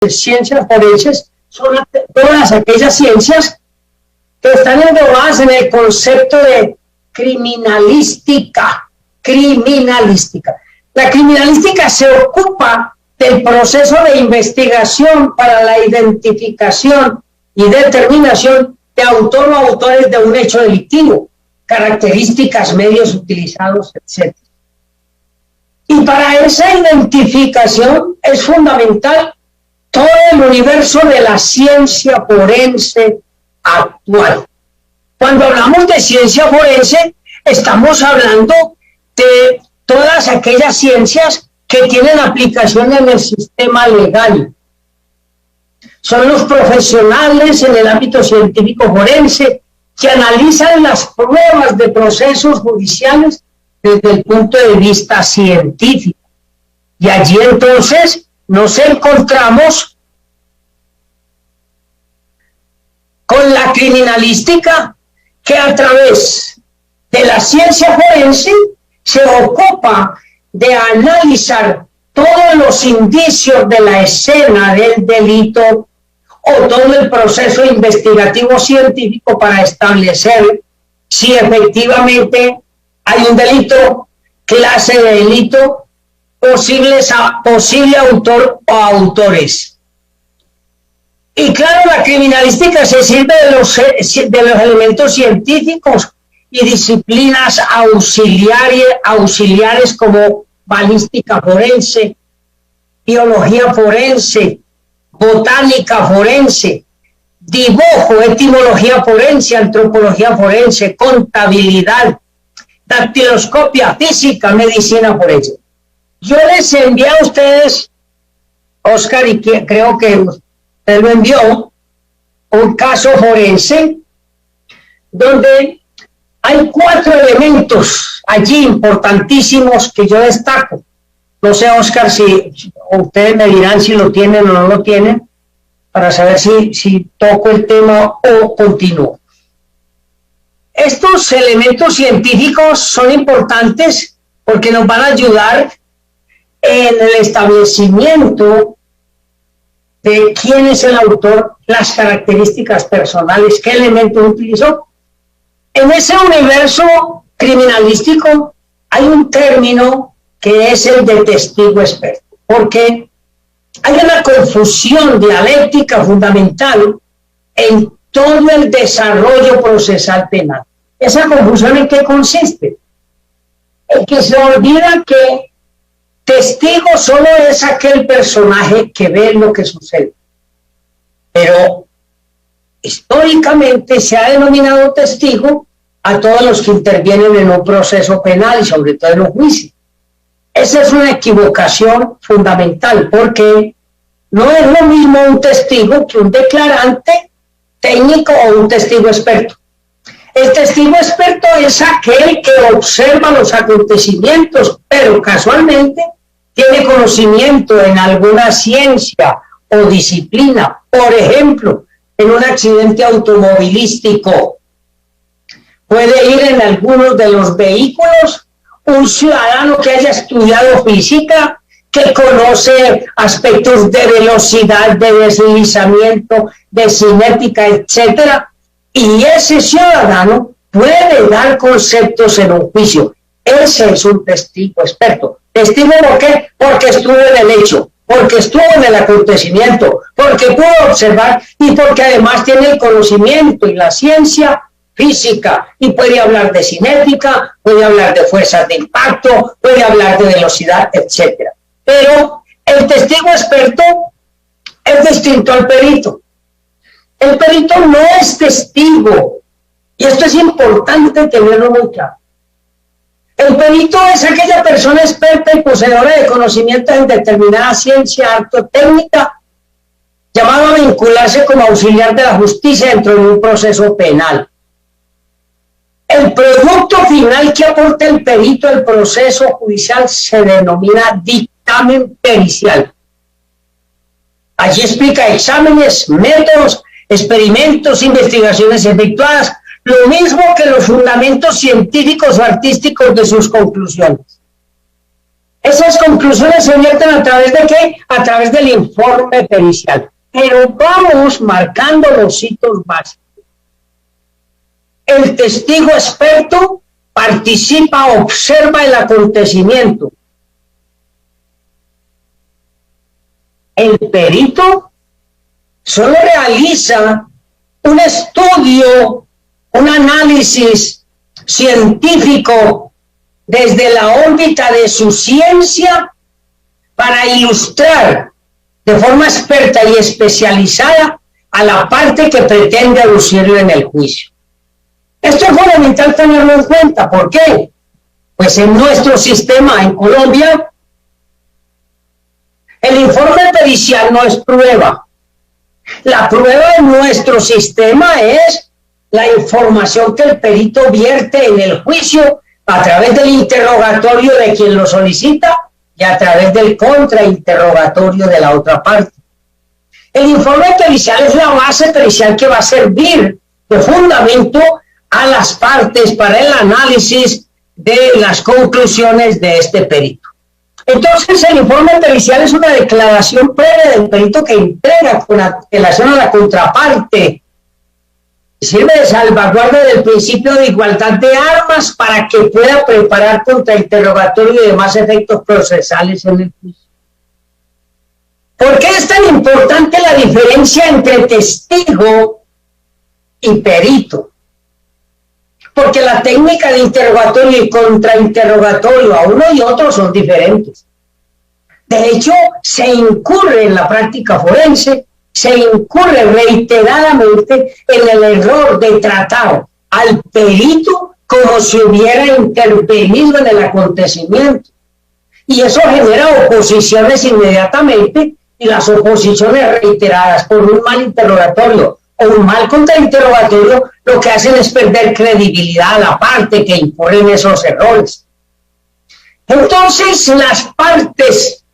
ciencias forenses son todas aquellas ciencias que están englobadas en el concepto de criminalística. La criminalística se ocupa del proceso de investigación para la identificación y determinación de autor o autores de un hecho delictivo, características, medios utilizados, etc. Y para esa identificación es fundamental todo el universo de la ciencia forense actual. Cuando hablamos de ciencia forense, estamos hablando de todas aquellas ciencias que tienen aplicación en el sistema legal. Son los profesionales en el ámbito científico forense que analizan las pruebas de procesos judiciales desde el punto de vista científico. Y allí entonces nos encontramos con la criminalística, que a través de la ciencia forense se ocupa de analizar todos los indicios de la escena del delito o todo el proceso investigativo científico para establecer si efectivamente hay un delito, clase de delito, posible autor o autores. Y claro, la criminalística se sirve de los elementos científicos y disciplinas auxiliares como balística forense, biología forense, botánica forense, dibujo, etimología forense, antropología forense, contabilidad, dactiloscopia, física, medicina forense. Yo les envié a ustedes, Oscar, y creo que usted lo envió, un caso forense donde hay 4 elementos allí importantísimos que yo destaco. No sé, Oscar, si ustedes me dirán si lo tienen o no lo tienen, para saber si toco el tema o continúo. Estos elementos científicos son importantes porque nos van a ayudar en el establecimiento de quién es el autor, las características personales, qué elementos utilizó. En ese universo criminalístico hay un término que es el de testigo experto, porque hay una confusión dialéctica fundamental en todo el desarrollo procesal penal. ¿Esa confusión en qué consiste? En que se olvida que testigo solo es aquel personaje que ve lo que sucede. Pero históricamente se ha denominado testigo a todos los que intervienen en un proceso penal y sobre todo en un juicio. Esa es una equivocación fundamental, porque no es lo mismo un testigo que un declarante técnico o un testigo experto. El testigo experto es aquel que observa los acontecimientos, pero casualmente tiene conocimiento en alguna ciencia o disciplina. Por ejemplo, en un accidente automovilístico, puede ir en algunos de los vehículos un ciudadano que haya estudiado física, que conoce aspectos de velocidad, de deslizamiento, de cinética, etcétera, y ese ciudadano puede dar conceptos en un juicio. Ese es un testigo experto. ¿Testigo por qué? Porque estuvo en el hecho, porque estuvo en el acontecimiento, porque pudo observar y porque además tiene el conocimiento y la ciencia física y puede hablar de cinética, puede hablar de fuerzas de impacto, puede hablar de velocidad, etcétera. Pero el testigo experto es distinto al perito. El perito no es testigo, y esto es importante tenerlo muy claro. El perito es aquella persona experta y poseedora de conocimientos en determinada ciencia, arte o técnica, llamado a vincularse como auxiliar de la justicia dentro de un proceso penal. El producto final que aporta el perito al proceso judicial se denomina dictamen pericial. Allí explica exámenes, métodos, experimentos, investigaciones efectuadas, lo mismo que los fundamentos científicos o artísticos de sus conclusiones. Esas conclusiones se vierten a través de ¿qué? A través del informe pericial. Pero vamos marcando los hitos básicos. El testigo experto participa, observa el acontecimiento. El perito solo realiza un estudio, un análisis científico desde la órbita de su ciencia para ilustrar de forma experta y especializada a la parte que pretende aducirle en el juicio. Esto es fundamental tenerlo en cuenta. ¿Por qué? Pues en nuestro sistema en Colombia, el informe pericial no es prueba. La prueba en nuestro sistema es la información que el perito vierte en el juicio a través del interrogatorio de quien lo solicita y a través del contrainterrogatorio de la otra parte. El informe pericial es la base pericial que va a servir de fundamento a las partes para el análisis de las conclusiones de este perito. Entonces, el informe pericial es una declaración previa del perito que entrega con relación a la contraparte. Sirve de salvaguarda del principio de igualdad de armas para que pueda preparar contrainterrogatorio y demás efectos procesales en el juicio. ¿Por qué es tan importante la diferencia entre testigo y perito? Porque la técnica de interrogatorio y contrainterrogatorio a uno y otro son diferentes. De hecho, se incurre en la práctica forense, se incurre reiteradamente en el error de tratar al perito como si hubiera intervenido en el acontecimiento. Y eso genera oposiciones inmediatamente, y las oposiciones reiteradas por un mal interrogatorio o un mal contrainterrogatorio lo que hacen es perder credibilidad a la parte que imponen esos errores. Entonces, las partes,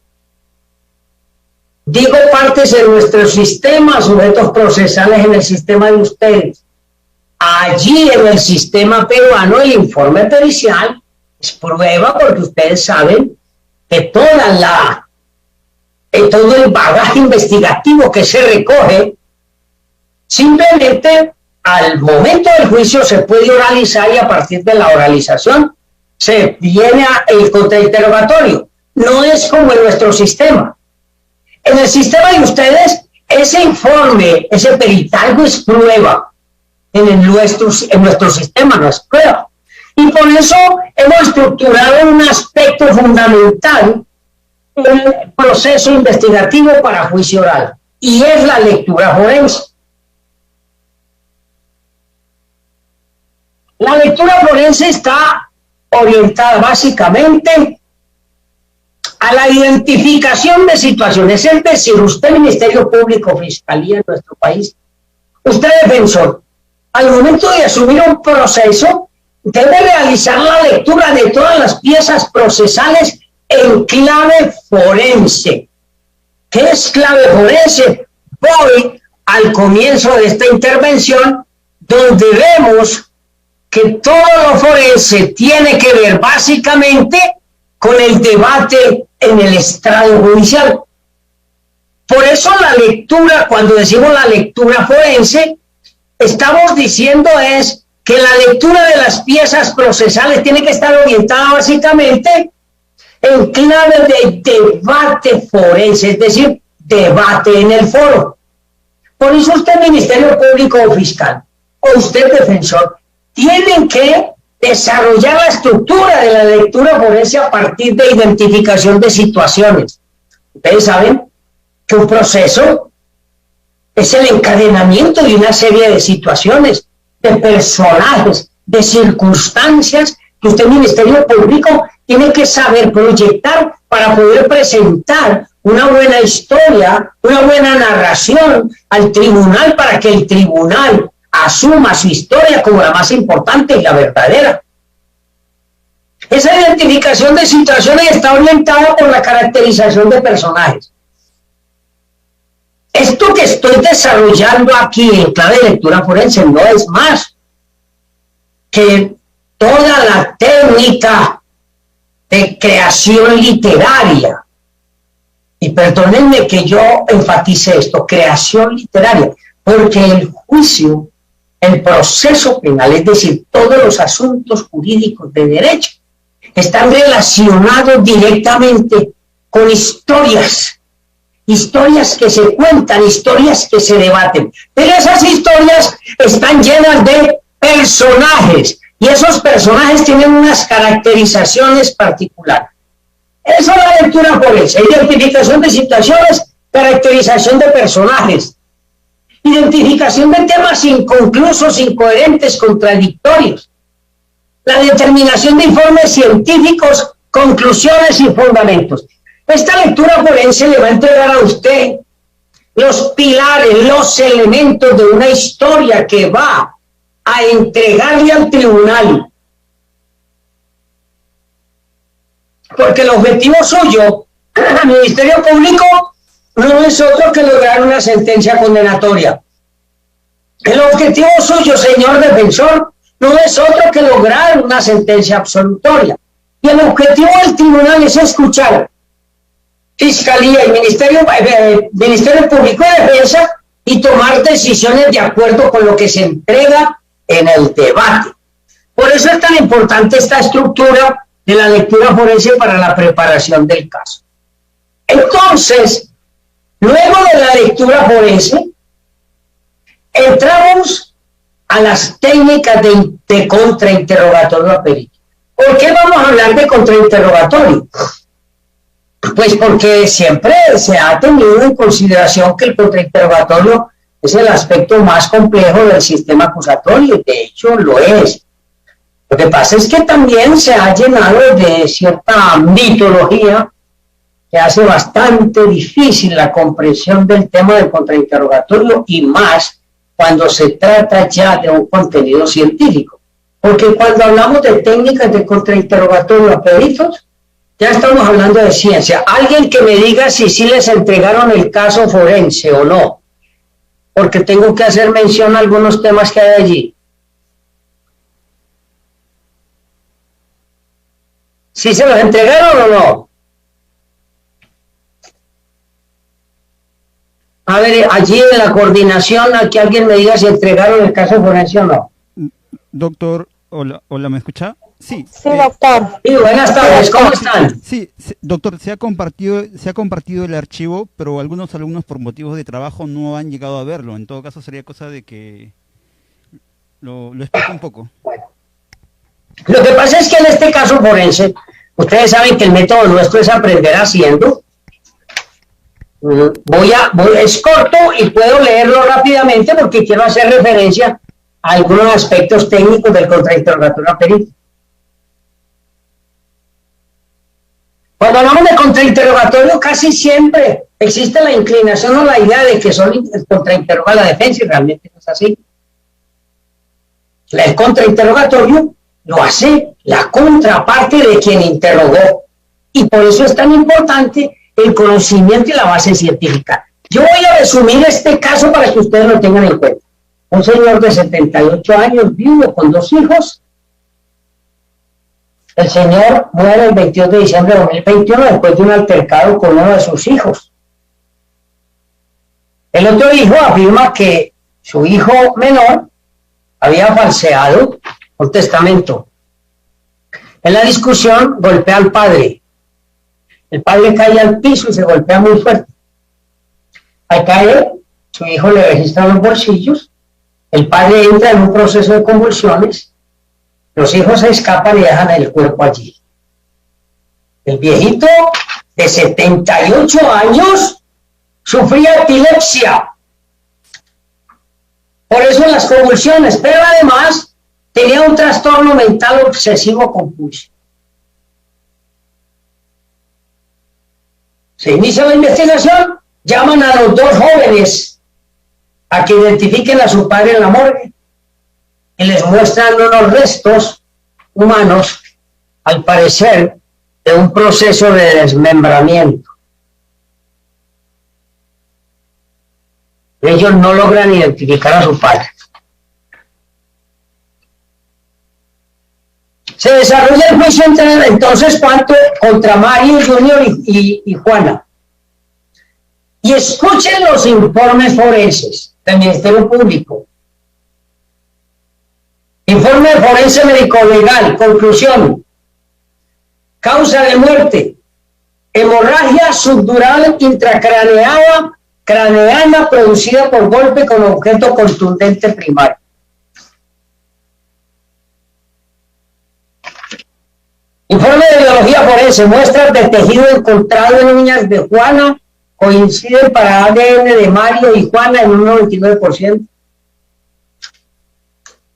digo partes en nuestro sistema, sujetos procesales en el sistema de ustedes, allí en el sistema peruano el informe pericial es prueba, porque ustedes saben que todo el bagaje investigativo que se recoge, simplemente al momento del juicio se puede oralizar, y a partir de la oralización se viene el contrainterrogatorio. No es como en nuestro sistema. En el sistema de ustedes, ese informe, ese peritalgo es prueba. En nuestro sistema no es prueba. Y por eso hemos estructurado un aspecto fundamental en el proceso investigativo para juicio oral, y es la lectura forense. La lectura forense está orientada básicamente a la identificación de situaciones, es decir, usted, Ministerio Público, Fiscalía en nuestro país, usted, defensor, al momento de asumir un proceso, debe realizar la lectura de todas las piezas procesales en clave forense. ¿Qué es clave forense? Voy al comienzo de esta intervención, donde vemos que todo lo forense tiene que ver básicamente con el debate en el estrado judicial. Por eso la lectura, cuando decimos la lectura forense, estamos diciendo es que la lectura de las piezas procesales tiene que estar orientada básicamente en clave de debate forense, es decir, debate en el foro. Por eso usted, Ministerio Público o Fiscal, o usted, defensor, tienen que desarrollar la estructura de la lectura forense a partir de identificación de situaciones. Ustedes saben que un proceso es el encadenamiento de una serie de situaciones, de personajes, de circunstancias que usted, Ministerio Público, tiene que saber proyectar para poder presentar una buena historia, una buena narración al tribunal, para que el tribunal asuma su historia como la más importante y la verdadera. Esa identificación de situaciones está orientada por la caracterización de personajes. Esto que estoy desarrollando aquí en clave de lectura forense no es más que toda la técnica de creación literaria. Y perdónenme que yo enfatice esto, creación literaria, porque el juicio, el proceso penal, es decir, todos los asuntos jurídicos de derecho, están relacionados directamente con historias que se cuentan, historias que se debaten. Pero esas historias están llenas de personajes, y esos personajes tienen unas caracterizaciones particulares. Eso es la lectura forense: identificación de situaciones, caracterización de personajes, identificación de temas inconclusos, incoherentes, contradictorios, la determinación de informes científicos, conclusiones y fundamentos. Esta lectura forense le va a entregar a usted los pilares, los elementos de una historia que va a entregarle al tribunal. Porque el objetivo suyo, el Ministerio Público, no es otro que lograr una sentencia condenatoria. El objetivo suyo, señor defensor, no es otro que lograr una sentencia absolutoria. Y el objetivo del tribunal es escuchar Fiscalía y Ministerio Público de Defensa y tomar decisiones de acuerdo con lo que se entrega en el debate. Por eso es tan importante esta estructura de la lectura forense para la preparación del caso. Entonces, luego de la lectura forense, entramos a las técnicas de contrainterrogatorio a perito. ¿Por qué vamos a hablar de contrainterrogatorio? Pues porque siempre se ha tenido en consideración que el contrainterrogatorio es el aspecto más complejo del sistema acusatorio, y de hecho lo es. Lo que pasa es que también se ha llenado de cierta mitología que hace bastante difícil la comprensión del tema del contrainterrogatorio, y más cuando se trata ya de un contenido científico. Porque cuando hablamos de técnicas de contrainterrogatorio a peritos, ya estamos hablando de ciencia. Alguien que me diga si sí les entregaron el caso forense o no, porque tengo que hacer mención a algunos temas que hay allí. ¿Sí se los entregaron o no? A ver, allí en la coordinación, a que alguien me diga si entregaron el caso forense o no. Doctor, hola, ¿me escucha? Sí. Sí, doctor. Sí, buenas tardes, ¿cómo están? Sí, doctor, se ha compartido el archivo, pero algunos alumnos por motivos de trabajo no han llegado a verlo. En todo caso, sería cosa de que lo explique un poco. Bueno, lo que pasa es que en este caso forense, ustedes saben que el método nuestro es aprender haciendo. Es corto y puedo leerlo rápidamente porque quiero hacer referencia a algunos aspectos técnicos del contrainterrogatorio a perito. Cuando hablamos de contrainterrogatorio, casi siempre existe la inclinación o la idea de que son contrainterroga a la defensa, y realmente no es así. El contrainterrogatorio lo hace la contraparte de quien interrogó, y por eso es tan importante el conocimiento y la base científica. Yo voy a resumir este caso para que ustedes lo tengan en cuenta. Un señor de 78 años, viudo, con 2 hijos. El señor muere el 22 de diciembre de 2021 después de un altercado con uno de sus hijos. El otro hijo afirma que su hijo menor había falseado un testamento. En la discusión golpea al padre. El padre cae al piso y se golpea muy fuerte. Al caer, su hijo le registra los bolsillos. El padre entra en un proceso de convulsiones. Los hijos se escapan y dejan el cuerpo allí. El viejito de 78 años sufría epilepsia. Por eso las convulsiones, pero además tenía un trastorno mental obsesivo compulsivo. Se inicia la investigación, llaman a los 2 jóvenes a que identifiquen a su padre en la morgue y les muestran unos restos humanos, al parecer, de un proceso de desmembramiento. Ellos no logran identificar a su padre. Se desarrolla el juicio entonces cuánto contra Mario Junior y Juana. Y escuchen los informes forenses del Ministerio Público. Informe forense médico legal, conclusión. Causa de muerte: hemorragia subdural intracraneana producida por golpe con objeto contundente primario. Informe de biología forense: muestras de tejido encontrado en uñas de Juana coinciden para ADN de Mario y Juana en un 99%.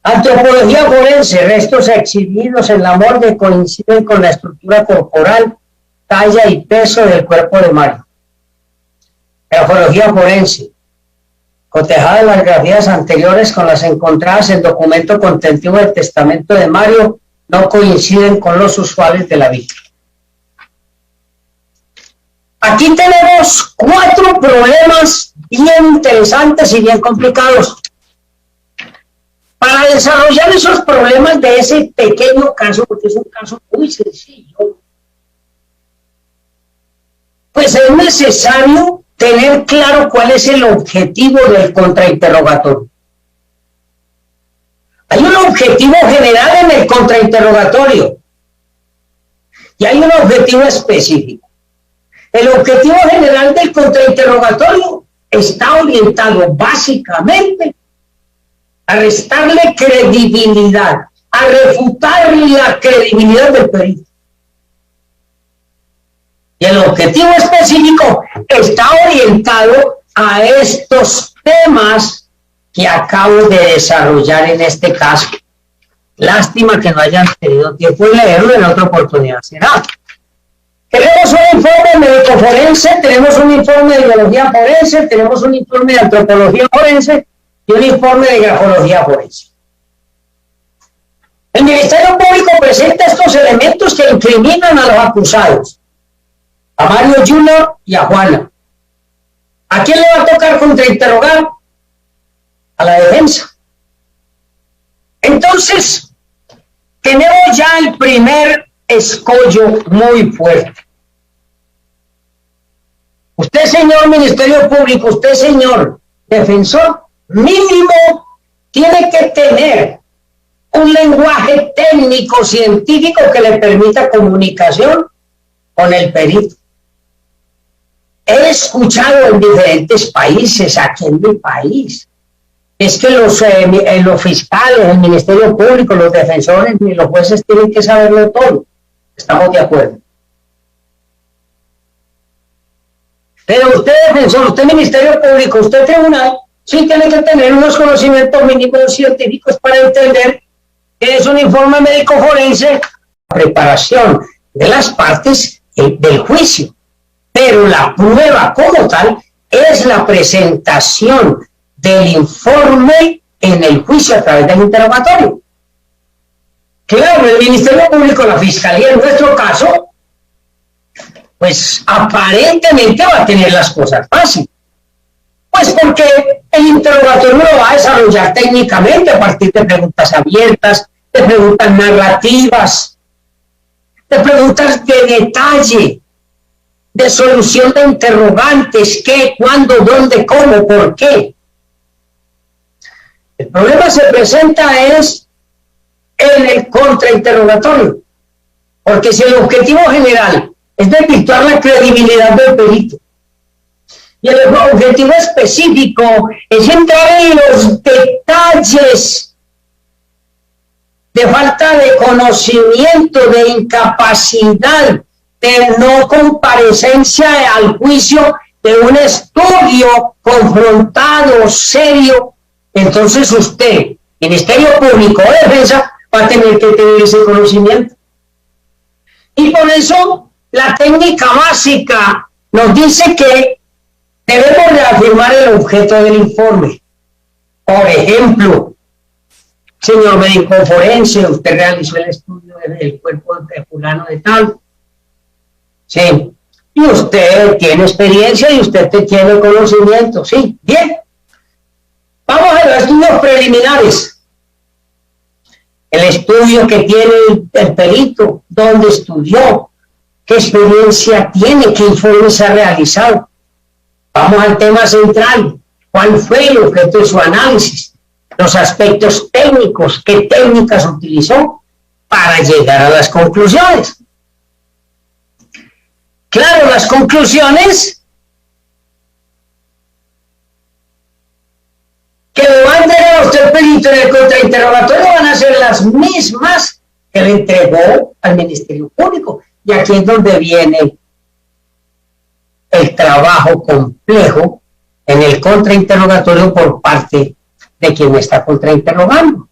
Antropología forense: restos exhibidos en la morgue coinciden con la estructura corporal, talla y peso del cuerpo de Mario. Grafología forense: cotejada de las grafías anteriores con las encontradas en documento contentivo del testamento de Mario no coinciden con los usuales de la víctima. Aquí tenemos 4 problemas bien interesantes y bien complicados. Para desarrollar esos problemas de ese pequeño caso, porque es un caso muy sencillo, pues es necesario tener claro cuál es el objetivo del contrainterrogatorio. Hay un objetivo general en el contrainterrogatorio y hay un objetivo específico. El objetivo general del contrainterrogatorio está orientado básicamente a restarle credibilidad, a refutar la credibilidad del perito. Y el objetivo específico está orientado a estos temas que acabo de desarrollar en este caso. Lástima que no hayan tenido tiempo de leerlo, en otra oportunidad será. Tenemos un informe médico forense, tenemos un informe de biología forense, tenemos un informe de antropología forense y un informe de grafología forense. El Ministerio Público presenta estos elementos que incriminan a los acusados, a Mario Junior y a Juana. ¿A quién le va a tocar contrainterrogar? A la defensa. Entonces, tenemos ya el primer escollo muy fuerte. Usted, señor Ministerio Público, usted, señor defensor, mínimo tiene que tener un lenguaje técnico, científico que le permita comunicación con el perito. He escuchado en diferentes países, aquí en mi país, es que los fiscales, el Ministerio Público, los defensores y los jueces tienen que saberlo todo. Estamos de acuerdo. Pero usted, defensor, usted, Ministerio Público, usted, tribunal, sí tiene que tener unos conocimientos mínimos científicos para entender que es un informe médico forense, preparación de las partes del juicio. Pero la prueba como tal es la presentación del informe en el juicio a través del interrogatorio. Claro, el Ministerio Público, la Fiscalía, en nuestro caso, pues aparentemente va a tener las cosas fáciles. Pues porque el interrogatorio lo va a desarrollar técnicamente a partir de preguntas abiertas, de preguntas narrativas, de preguntas de detalle, de solución de interrogantes, qué, cuándo, dónde, cómo, por qué. El problema se presenta es en el contrainterrogatorio, porque si el objetivo general es desvirtuar la credibilidad del perito y el objetivo específico es entrar en los detalles de falta de conocimiento, de incapacidad, de no comparecencia al juicio, de un estudio confrontado, serio, entonces usted, Ministerio Público o Defensa, va a tener que tener ese conocimiento. Y por eso la técnica básica nos dice que debemos reafirmar el objeto del informe. Por ejemplo, señor médico forense, usted realizó el estudio del cuerpo de fulano de tal. Sí. Y usted tiene experiencia y usted tiene conocimiento. Sí, bien. Vamos a los estudios preliminares. el estudio que tiene el perito, dónde estudió, qué experiencia tiene, qué informes ha realizado. Vamos al tema central, ¿cuál fue el objeto de su análisis? Los aspectos técnicos, qué técnicas utilizó para llegar a las conclusiones. Claro, las conclusiones que le van a entregar a usted el perito en el contrainterrogatorio van a ser las mismas que le entregó al Ministerio Público. Y aquí es donde viene el trabajo complejo en el contrainterrogatorio por parte de quien me está contrainterrogando.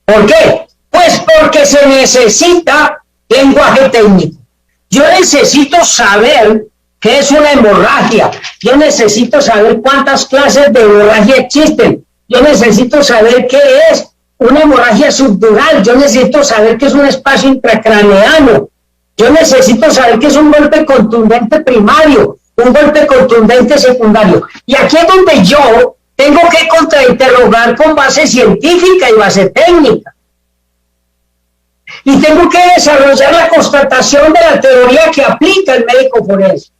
¿Por qué? Pues porque se necesita lenguaje técnico. Yo necesito saber qué es una hemorragia. Yo necesito saber cuántas clases de hemorragia existen. Yo necesito saber qué es una hemorragia subdural. Yo necesito saber qué es un espacio intracraneano. Yo necesito saber qué es un golpe contundente primario, un golpe contundente secundario. Y aquí es donde yo tengo que contrainterrogar con base científica y base técnica. Y tengo que desarrollar la constatación de la teoría que aplica el médico forense.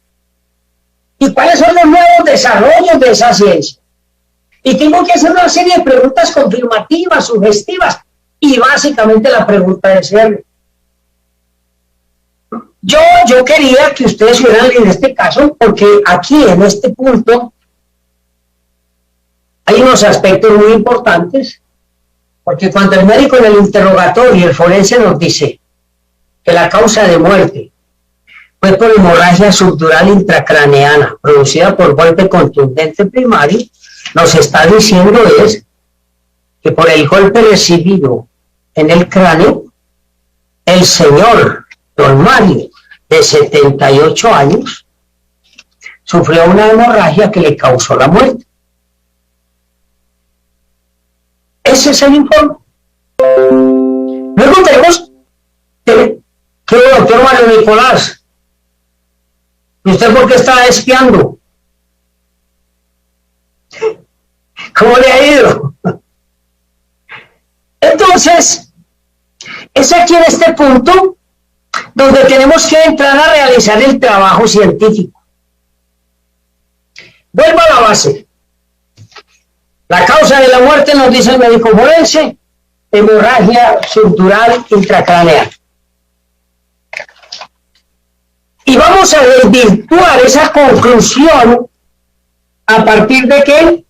¿Y cuáles son los nuevos desarrollos de esa ciencia? Y tengo que hacer una serie de preguntas confirmativas, sugestivas, y básicamente la pregunta de ser. Yo quería que ustedes vieran en este caso, porque aquí en este punto hay unos aspectos muy importantes, porque cuando el médico en el interrogatorio, el forense nos dice que la causa de muerte fue por hemorragia subdural intracraneana producida por golpe contundente primario, nos está diciendo es que por el golpe recibido en el cráneo, el señor don Mario, de 78 años, sufrió una hemorragia que le causó la muerte. Ese es el informe. Luego tenemos que doctor Mario Nicolás, ¿usted por qué está espiando? ¿Cómo le ha ido? Entonces, es aquí en este punto donde tenemos que entrar a realizar el trabajo científico. Vuelvo a la base. La causa de la muerte, nos dice el médico forense, hemorragia subdural intracraneal. Y vamos a desvirtuar esa conclusión a partir de qué?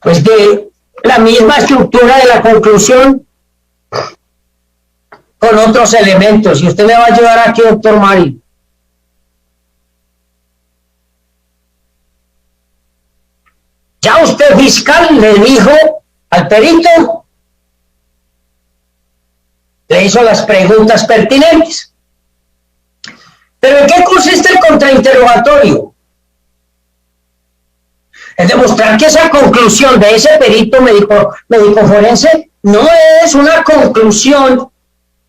Pues de la misma estructura de la conclusión con otros elementos. Y usted me va a ayudar aquí, doctor Mari. Ya usted, fiscal, le dijo al perito, le hizo las preguntas pertinentes. ¿Pero en qué consiste el contrainterrogatorio? Es demostrar que esa conclusión de ese perito médico forense no es una conclusión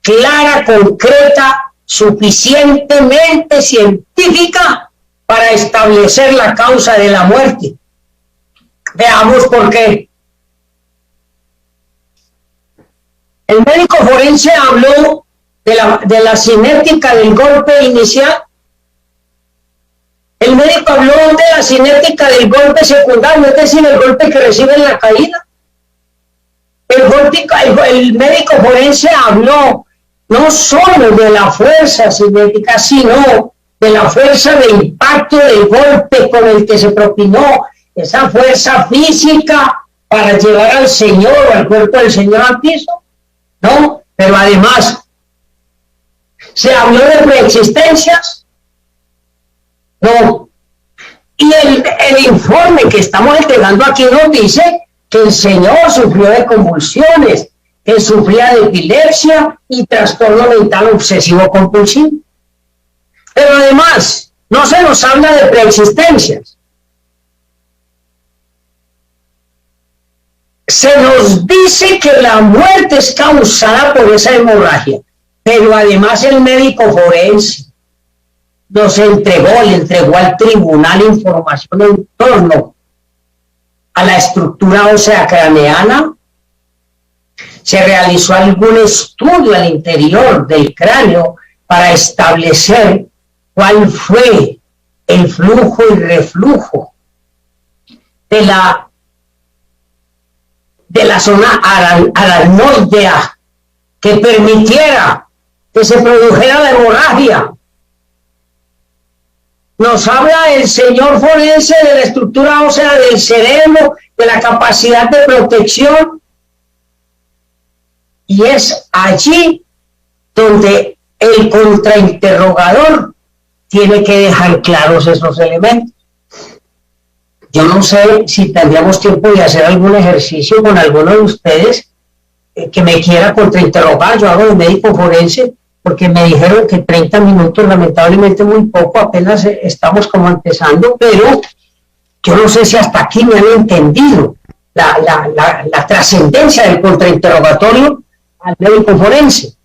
clara, concreta, suficientemente científica para establecer la causa de la muerte. Veamos por qué. El médico forense habló de la cinética del golpe inicial. El médico habló de la cinética del golpe secundario, es decir, el golpe que recibe en la caída. El médico forense habló no solo de la fuerza cinética, sino de la fuerza de impacto del golpe con el que se propinó, esa fuerza física para llevar al señor, al cuerpo del señor al piso, ¿no? Pero además, ¿se habló de preexistencias? No. Y el informe que estamos entregando aquí nos dice que el señor sufrió de convulsiones, que sufría de epilepsia y trastorno mental obsesivo compulsivo. Pero además, no se nos habla de preexistencias. Se nos dice que la muerte es causada por esa hemorragia, pero además el médico forense le entregó al tribunal información en torno a la estructura ósea craneana. se realizó algún estudio al interior del cráneo para establecer cuál fue el flujo y reflujo de la zona aracnoidea que permitiera que se produjera la hemorragia. Nos habla el señor forense de la estructura ósea del cerebro, de la capacidad de protección, y es allí donde el contrainterrogador tiene que dejar claros esos elementos. Yo no sé si tendríamos tiempo de hacer algún ejercicio con alguno de ustedes que me quiera contrainterrogar. Yo hago de médico forense porque me dijeron que 30 minutos, lamentablemente muy poco, apenas estamos como empezando, pero yo no sé si hasta aquí me han entendido la trascendencia del contrainterrogatorio al médico forense.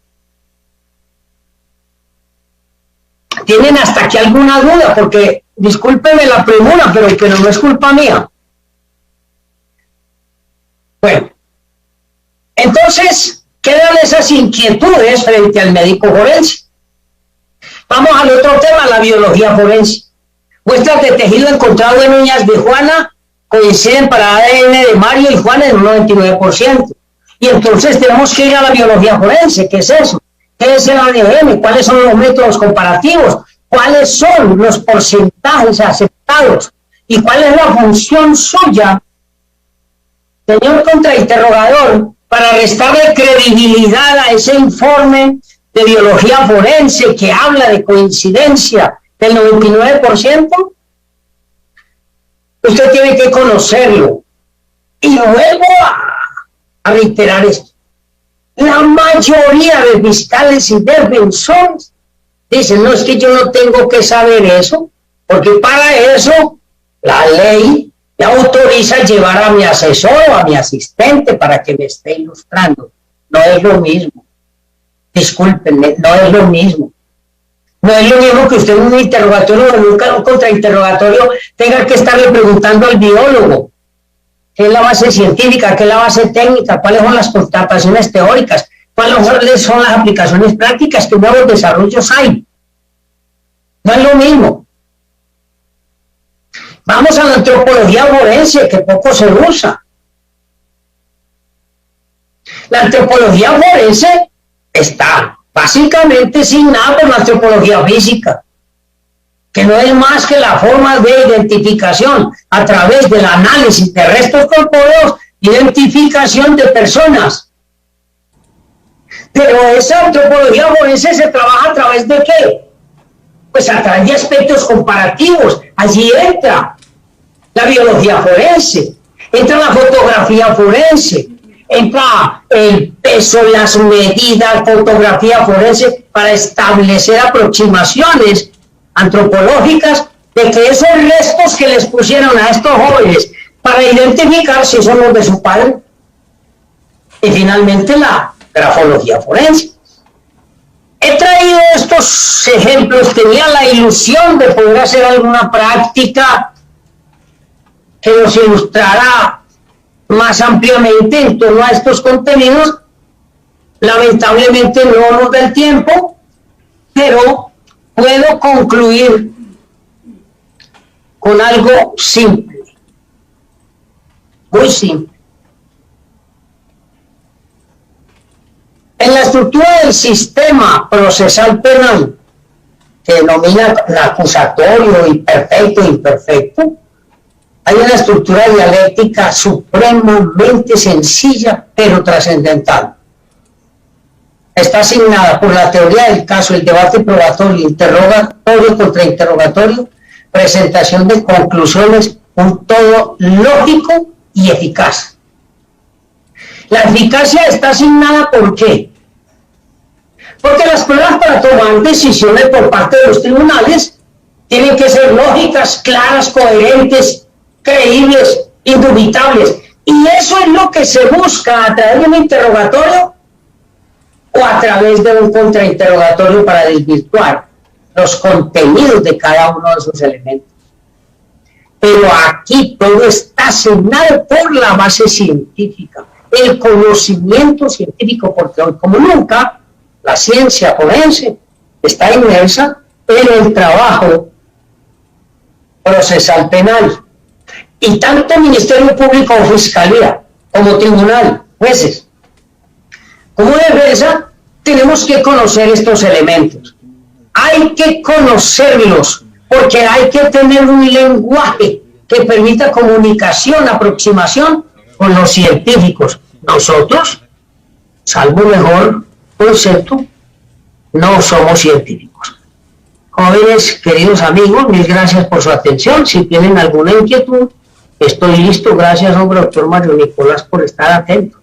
¿Tienen hasta aquí alguna duda? Porque, discúlpenme la premura, pero que no es culpa mía. Bueno, entonces quedan esas inquietudes frente al médico forense. Vamos al otro tema, la biología forense. Muestras de tejido encontrado en uñas de Juana coinciden para ADN de Mario y Juana en un 99%. Y entonces tenemos que ir a la biología forense. ¿Qué es eso? ¿Qué es el ADN? ¿Cuáles son los métodos comparativos? ¿Cuáles son los porcentajes aceptados? ¿Y cuál es la función suya, señor contrainterrogador, para restarle credibilidad a ese informe de biología forense que habla de coincidencia del 99%? Usted tiene que conocerlo. Y vuelvo a reiterar esto. La mayoría de fiscales y defensores dicen, no, es que yo no tengo que saber eso, porque para eso la ley me autoriza a llevar a mi asesor o a mi asistente para que me esté ilustrando. No es lo mismo. Discúlpenme, no es lo mismo. No es lo mismo que usted en un interrogatorio o en un contrainterrogatorio tenga que estarle preguntando al biólogo qué es la base científica, qué es la base técnica, cuáles son las constataciones teóricas, cuáles son las aplicaciones prácticas, qué nuevos desarrollos hay. No es lo mismo. Vamos a la antropología forense, que poco se usa. La antropología forense está básicamente asignada por la antropología física, que no es más que la forma de identificación a través del análisis de restos corpóreos, identificación de personas. Pero esa antropología forense se trabaja a través de ¿qué? Pues a través de aspectos comparativos. Allí entra la biología forense, entra la fotografía forense, entra el peso, las medidas, fotografía forense para establecer aproximaciones antropológicas de que esos restos que les pusieron a estos jóvenes para identificar si son los de su padre. Y finalmente la grafología forense. He traído estos ejemplos, tenía la ilusión de poder hacer alguna práctica que nos ilustrara más ampliamente en torno a estos contenidos. Lamentablemente no nos da el tiempo, pero puedo concluir con algo simple, muy simple. En la estructura del sistema procesal penal, que denomina el acusatorio, imperfecto e imperfecto, hay una estructura dialéctica supremamente sencilla, pero trascendental. Está asignada por la teoría del caso, el debate probatorio, interrogatorio contra interrogatorio, presentación de conclusiones, un todo lógico y eficaz. La eficacia está asignada ¿por qué? Porque las pruebas para tomar decisiones por parte de los tribunales tienen que ser lógicas, claras, coherentes, creíbles, indubitables. Y eso es lo que se busca a través de un interrogatorio o a través de un contrainterrogatorio para desvirtuar los contenidos de cada uno de esos elementos. Pero aquí todo está asignado por la base científica, el conocimiento científico, porque hoy como nunca la ciencia forense está inmersa en el trabajo procesal penal. Y tanto Ministerio Público o Fiscalía, como Tribunal, jueces, como defensa, tenemos que conocer estos elementos. Hay que conocerlos, porque hay que tener un lenguaje que permita comunicación, aproximación con los científicos. Nosotros, salvo mejor concepto, no somos científicos. Jóvenes, queridos amigos, mil gracias por su atención. Si tienen alguna inquietud, estoy listo. Gracias, hombre, doctor Mario Nicolás, por estar atento.